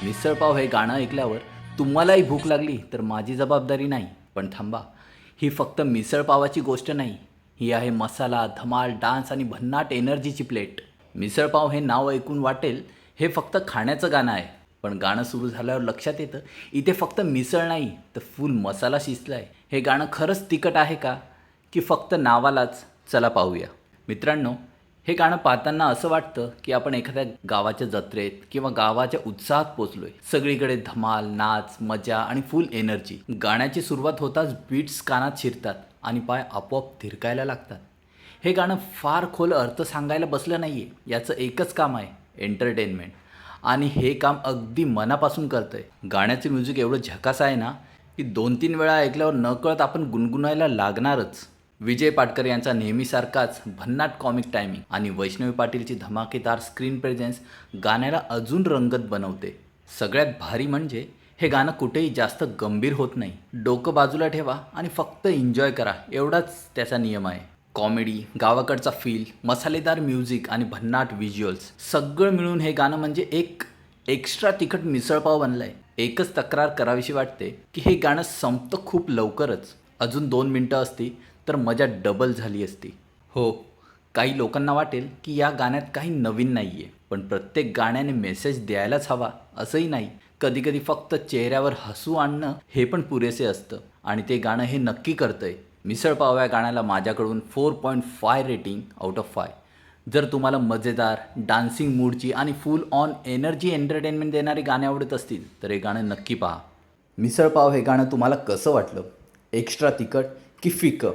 मिसळपाव हे गाणं ऐकल्यावर तुम्हालाही भूक लागली तर माझी जबाबदारी नाही. पण थांबा, ही फक्त मिसळपावाची गोष्ट नाही. ही आहे मसाला, धमाल, डान्स आणि भन्नाट एनर्जीची प्लेट. मिसळपाव हे नाव ऐकून वाटेल हे फक्त खाण्याचं गाणं आहे. पण गाणं सुरू झाल्यावर लक्षात येतं इथे फक्त मिसळ नाही तर फुल मसाला शिजला आहे. हे गाणं खरंच तिखट आहे का की फक्त नावालाच? चला पाहूया. मित्रांनो, हे गाणं पाहताना असं वाटतं की आपण एखाद्या गावाच्या जत्रेत किंवा गावाच्या उत्साहात पोचलोय. सगळीकडे धमाल, नाच, मजा आणि फुल एनर्जी. गाण्याची सुरुवात होताच बीट्स कानात शिरतात आणि पाय आपोआप थिरकायला लागतात. हे गाणं फार खोल अर्थ सांगायला बसलं नाही आहे. याचं एकच काम आहे, एंटरटेनमेंट. आणि हे काम अगदी मनापासून करतं आहे. गाण्याचं म्युझिक एवढं झकास आहे ना की 2-3 वेळा ऐकल्यावर नकळत आपण गुणगुणायला लागणारच. विजय पाटकर यांचा नेहमीसारखाच भन्नाट कॉमिक टायमिंग आणि वैष्णवी पाटीलची धमाकेदार स्क्रीन प्रेझेन्स गाण्याला अजून रंगत बनवते. सगळ्यात भारी म्हणजे हे गाणं कुठेही जास्त गंभीर होत नाही. डोकं बाजूला ठेवा आणि फक्त एन्जॉय करा, एवढाच त्याचा नियम आहे. कॉमेडी, गावाकडचा फील, मसालेदार म्युझिक आणि भन्नाट व्हिज्युअल्स सगळं मिळून हे गाणं म्हणजे एक एक्स्ट्रा तिखट मिसळपाव बनलं आहे. एकच तक्रार करावीशी वाटते की हे गाणं संपतं खूप लवकरच. अजून 2 मिनटं असती तर मजा डबल झाली असती. हो, काही लोकांना वाटेल की या गाण्यात काही नवीन नाही आहे. पण प्रत्येक गाण्याने मेसेज द्यायलाच हवा असंही नाही. कधीकधी फक्त चेहऱ्यावर हसू आणणं हे पण पुरेसे असतं आणि ते गाणं हे नक्की करतंय. मिसळपाव या गाण्याला माझ्याकडून 4.5 रेटिंग आउट ऑफ 5. जर तुम्हाला मजेदार, डान्सिंग मूडची आणि फुल ऑन एनर्जी एंटरटेनमेंट देणारी गाणी आवडत असतील तर हे गाणं नक्की पहा. मिसळपाव हे गाणं तुम्हाला कसं वाटलं? एक्स्ट्रा तिखट की फिकं?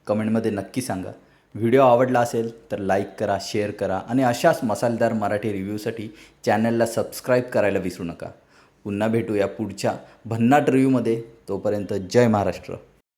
कमेंटमध्ये नक्की सांगा. व्हिडिओ आवडला असेल तर लाईक करा, शेअर करा आणि अशाच मसालेदार मराठी रिव्ह्यूसाठी चॅनलला सबस्क्राईब करायला विसरू नका. पुन्हा भेटूया पुढच्या भन्नाट रिव्ह्यूमध्ये. तोपर्यंत जय महाराष्ट्र.